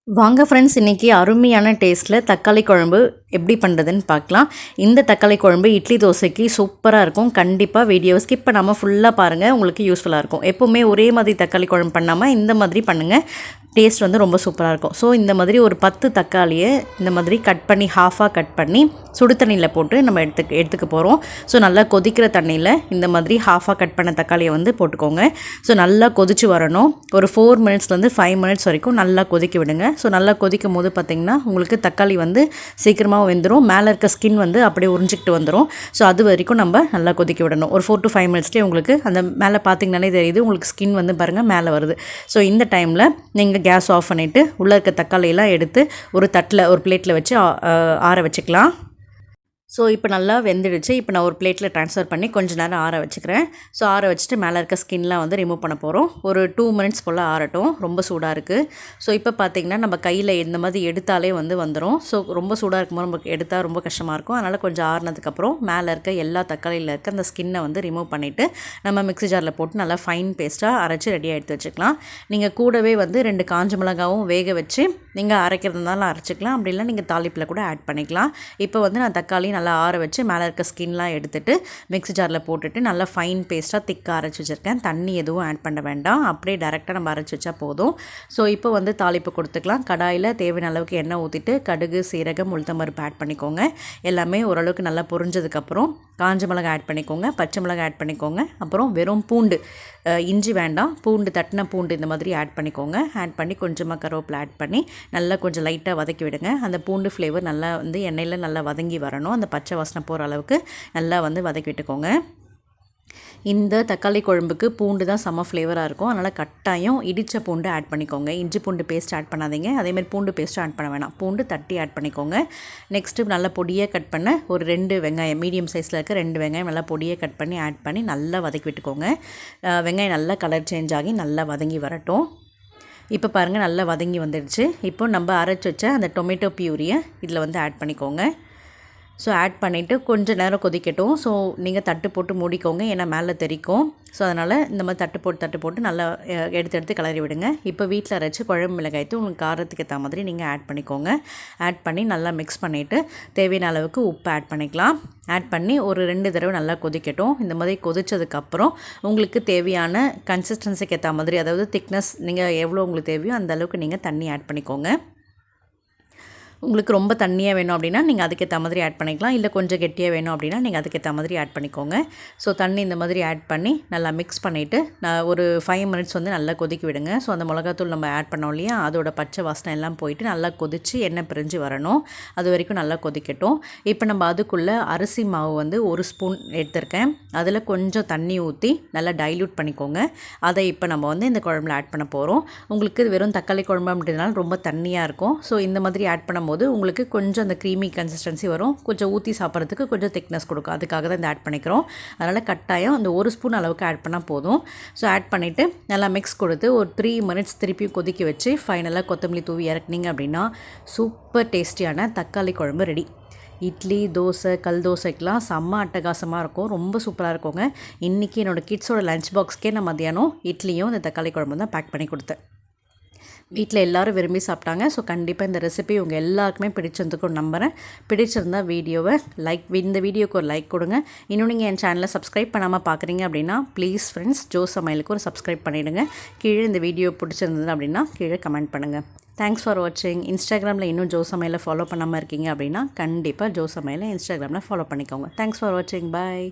வாங்க ஃப்ரெண்ட்ஸ், இன்றைக்கி அருமையான டேஸ்ட்டில் தக்காளி குழம்பு எப்படி பண்ணுறதுன்னு பார்க்கலாம். இந்த தக்காளி குழம்பு இட்லி தோசைக்கு சூப்பராக இருக்கும். கண்டிப்பாக வீடியோ ஸ்கிப் பண்ணாமல் ஃபுல்லாக பாருங்கள், உங்களுக்கு யூஸ்ஃபுல்லாக இருக்கும். எப்போவுமே ஒரே மாதிரி தக்காளி குழம்பு பண்ணாமல் இந்த மாதிரி பண்ணுங்கள், டேஸ்ட் வந்து ரொம்ப சூப்பராக இருக்கும். ஸோ இந்த மாதிரி ஒரு 10 தக்காளியை இந்த மாதிரி கட் பண்ணி ஹாஃபாக கட் பண்ணி சுடு தண்ணியில் போட்டு நம்ம எடுத்துக்க போகிறோம். ஸோ நல்லா கொதிக்கிற தண்ணியில் இந்த மாதிரி ஹாஃபாக கட் பண்ண தக்காளியை வந்து போட்டுக்கோங்க. ஸோ நல்லா கொதிச்சு வரணும். ஒரு 4 மினிட்ஸ்லேருந்து 5 மினிட்ஸ் வரைக்கும் நல்லா கொதிக்க விடுங்க. ஸோ நல்லா கொதிக்கும் போது பார்த்திங்கன்னா உங்களுக்கு தக்காளி வந்து சீக்கிரமாக வெந்துடும். மேலே இருக்க ஸ்கின் வந்து அப்படியே உறிஞ்சிக்கிட்டு வந்துடும். ஸோ அது வரைக்கும் நம்ம நல்லா கொதிக்க விடணும். ஒரு 4 to 5 மினிட்ஸ்லேயே உங்களுக்கு அந்த மேலே பார்த்திங்கனாலே தெரியுது, உங்களுக்கு ஸ்கின் வந்து பாருங்கள் மேலே வருது. ஸோ இந்த டைமில் நீங்கள் கேஸ் ஆஃப் பண்ணிவிட்டு உள்ளே இருக்க தக்காளியெல்லாம் எடுத்து ஒரு தட்டில் ஒரு பிளேட்டில் வச்சு ஆற வச்சுக்கலாம். ஸோ இப்போ நல்லா வெந்துடுச்சு. இப்போ நான் ஒரு பிளேட்டில் ட்ரான்ஸ்ஃபர் பண்ணி கொஞ்சம் நேரம் ஆற வச்சுக்கிறேன். ஸோ ஆற வச்சுட்டு மேலே இருக்க ஸ்கின்லாம் வந்து ரிமூவ் பண்ண போகிறோம். ஒரு 2 மினிட்ஸ் போல் ஆறட்டும். ரொம்ப சூடாக இருக்குது. ஸோ இப்போ பார்த்திங்கன்னா நம்ம கையில் இந்த மாதிரி எடுத்தாலே வந்துடும். ஸோ ரொம்ப சூடாக இருக்கும்போது நமக்கு எடுத்தால் ரொம்ப கஷ்டமாக இருக்கும். அதனால் கொஞ்சம் ஆறுனதுக்கப்புறம் மேலே இருக்க எல்லா தக்காளியில் இருக்க அந்த ஸ்கின்னை வந்து ரிமூவ் பண்ணிவிட்டு நம்ம மிக்ஸி ஜாரில் போட்டு நல்லா ஃபைன் பேஸ்ட்டாக அரைச்சி ரெடியாக எடுத்து வச்சுக்கலாம். நீங்கள் கூடவே வந்து 2 காஞ்ச மிளகாவும் வேக வச்சு நீங்கள் அரைக்கிறதுனால அரைச்சிக்கலாம். அப்படி இல்லை நீங்கள் தாளிப்பில் கூட ஆட் பண்ணிக்கலாம். இப்போ வந்து நான் தக்காளி நல்லா ஆற வச்சு மேலே இருக்க ஸ்கின்லாம் எடுத்துகிட்டு மிக்ஸி ஜாரில் போட்டுட்டு நல்லா ஃபைன் பேஸ்ட்டாக திக்காக அரைச்சி வச்சுருக்கேன். தண்ணி எதுவும் ஆட் பண்ண வேண்டாம், அப்படியே டேரெக்டாக நம்ம அரைச்சி வச்சா போதும். ஸோ இப்போ வந்து தாளிப்பு கொடுத்துக்கலாம். கடாயில் தேவையான அளவுக்கு எண்ணெய் ஊற்றிட்டு கடுகு, சீரகம், உளுத்தம்பருப்பு ஆட் பண்ணிக்கோங்க. எல்லாமே ஓரளவுக்கு நல்லா பொரிஞ்சதுக்கப்புறம் காஞ்ச மிளகாய் ஆட் பண்ணிக்கோங்க, பச்சை மிளகாய் ஆட் பண்ணிக்கோங்க. அப்புறம் வெறும் பூண்டு, இஞ்சி வேண்டாம், பூண்டு தட்டின பூண்டு இந்த மாதிரி ஆட் பண்ணிக்கோங்க. ஆட் பண்ணி கொஞ்சமாக கருவேப்பிலை ஆட் பண்ணி நல்லா கொஞ்சம் லைட்டாக வதக்கி விடுங்க. அந்த பூண்டு ஃப்ளேவர் நல்லா வந்து எண்ணெயில் நல்லா வதங்கி வரணும். அந்த பச்சை வாசனை போகிற அளவுக்கு நல்லா வந்து வதக்கி விட்டுக்கோங்க. இந்த தக்காளி குழம்புக்கு பூண்டு தான் செம்ம ஃப்ளேவராக இருக்கும். அதனால் கட்டாயம் இடித்த பூண்டு ஆட் பண்ணிக்கோங்க. இஞ்சி பூண்டு பேஸ்ட் ஆட் பண்ணாதீங்க. அதேமாதிரி பூண்டு பேஸ்ட்டும் ஆட் பண்ண வேணாம். பூண்டு தட்டி ஆட் பண்ணிக்கோங்க. நெக்ஸ்ட்டு நல்லா பொடியாக கட் பண்ண ஒரு 2 வெங்காயம், மீடியம் சைஸில் இருக்க 2 வெங்காயம் நல்லா பொடியாக கட் பண்ணி ஆட் பண்ணி நல்லா வதக்கி விட்டுக்கோங்க. வெங்காயம் நல்லா கலர் சேஞ்ச் ஆகி நல்லா வதங்கி வரட்டும். இப்போ பாருங்கள் நல்லா வதங்கி வந்துடுச்சு. இப்போ நம்ம அரைச்சி வச்ச அந்த டொமேட்டோ பியூரியை இதில் வந்து ஆட் பண்ணிக்கோங்க. ஸோ ஆட் பண்ணிவிட்டு கொஞ்சம் நேரம் கொதிக்கட்டும். ஸோ நீங்கள் தட்டு போட்டு மூடிக்கோங்க, ஏன்னா மேலே தெரிக்கும். ஸோ அதனால் இந்த மாதிரி தட்டு போட்டு நல்லா எடுத்து கிளறி விடுங்க. இப்போ வீட்டில் அரைச்சி குழம்பு மிளகாய்த்து உங்களுக்கு காரத்துக்கு ஏற்ற மாதிரி நீங்கள் ஆட் பண்ணிக்கோங்க. ஆட் பண்ணி நல்லா மிக்ஸ் பண்ணிவிட்டு தேவையான அளவுக்கு உப்பு ஆட் பண்ணிக்கலாம். ஆட் பண்ணி ஒரு 2 தடவை நல்லா கொதிக்கட்டும். இந்த மாதிரி கொதித்ததுக்கப்புறம் உங்களுக்கு தேவையான கன்சிஸ்டன்சிக்கு ஏற்ற மாதிரி, அதாவது திக்னஸ் நீங்கள் எவ்வளோ உங்களுக்கு தேவையோ அந்த அளவுக்கு நீங்கள் தண்ணி ஆட் பண்ணிக்கோங்க. உங்களுக்கு ரொம்ப தண்ணியாக வேணும் அப்படின்னா நீங்கள் அதுக்கேற்ற மாதிரி ஆட் பண்ணிக்கலாம். இல்லை கொஞ்சம் கெட்டியாக வேணும் அப்படின்னா நீங்கள் அதுக்கேற்ற மாதிரி ஆட் பண்ணிக்கோங்க. ஸோ தண்ணி இந்த மாதிரி ஆட் பண்ணி நல்லா மிக்ஸ் பண்ணிவிட்டு ஒரு 5 மினிட்ஸ் வந்து நல்லா கொதிக்க விடுங்க. ஸோ அந்த மிளகாத்தூள் நம்ம ஆட் பண்ணோம் இல்லையா, அதோட பச்சை வாசனை எல்லாம் போயிட்டு நல்லா கொதித்து எண்ணெய் பிரிஞ்சு வரணும். அது வரைக்கும் நல்லா கொதிக்கட்டும். இப்போ நம்ம அதுக்குள்ளே அரிசி மாவு வந்து 1 ஸ்பூன் எடுத்திருக்கேன். அதில் கொஞ்சம் தண்ணி ஊற்றி நல்லா டைல்யூட் பண்ணிக்கோங்க. அதை இப்போ நம்ம வந்து இந்த குழம்புல ஆட் பண்ண போகிறோம். உங்களுக்கு வெறும் தக்காளி குழம்பு அப்படின்றதுனால ரொம்ப தண்ணியாக இருக்கும். ஸோ இந்த மாதிரி ஆட் பண்ணும்போது உங்களுக்கு கொஞ்சம் அந்த க்ரீமி கன்சிஸ்டன்சி வரும். கொஞ்சம் ஊற்றி சாப்பிட்றதுக்கு கொஞ்சம் திக்னஸ் கொடுக்கும். அதுக்காக தான் இந்த ஆட் பண்ணிக்கிறோம். அதனால் கட்டாயம் அந்த 1 ஸ்பூன் அளவுக்கு ஆட் பண்ணால் போதும். ஸோ ஆட் பண்ணிவிட்டு நல்லா மிக்ஸ் கொடுத்து ஒரு 3 மினிட்ஸ் திருப்பி கொதிக்க வச்சு ஃபைனலாக கொத்தமல்லி தூவி இறக்குனீங்க அப்படின்னா சூப்பர் டேஸ்டியான தக்காளி குழம்பு ரெடி. இட்லி, தோசை, கல் தோசைக்கெலாம் செம்ம அட்டகாசமாக இருக்கும். ரொம்ப சூப்பராக இருக்குங்க. இன்றைக்கி என்னோடய கிட்ஸோட லஞ்ச் பாக்ஸ்க்கே நான் மதியானம் இட்லியும் இந்த தக்காளி குழம்பு தான் பேக் பண்ணி கொடுத்தேன். வீட்டில் எல்லோரும் விரும்பி சாப்பிட்டாங்க. ஸோ கண்டிப்பாக இந்த ரெசிபி உங்கள் எல்லாருக்குமே பிடிச்சிருந்துக்கும் நம்புகிறேன். பிடிச்சிருந்தா வீடியோவை இந்த வீடியோக்கு ஒரு லைக் கொடுங்க. இன்னும் நீங்கள் என் சேனலை சப்ஸ்கிரைப் பண்ணாமல் பார்க்குறீங்க அப்படின்னா ப்ளீஸ் ஃப்ரெண்ட்ஸ் ஜோ சமையலுக்கு ஒரு சப்ஸ்கிரைப் பண்ணிவிடுங்க. கீழே இந்த வீடியோ பிடிச்சிருந்தது அப்படின்னா கீழே கமெண்ட் பண்ணுங்கள். தேங்க்ஸ் ஃபார் வாட்சிங். இன்ஸ்டாகிராமில் இன்னும் ஜோ சமையலை ஃபாலோ பண்ணாமல் இருக்கீங்க அப்படின்னா கண்டிப்பாக ஜோ சமையலை இன்ஸ்டாகிராமில் ஃபாலோ பண்ணிக்கோங்க. தேங்க்ஸ் ஃபார் வாட்சிங். பாய்.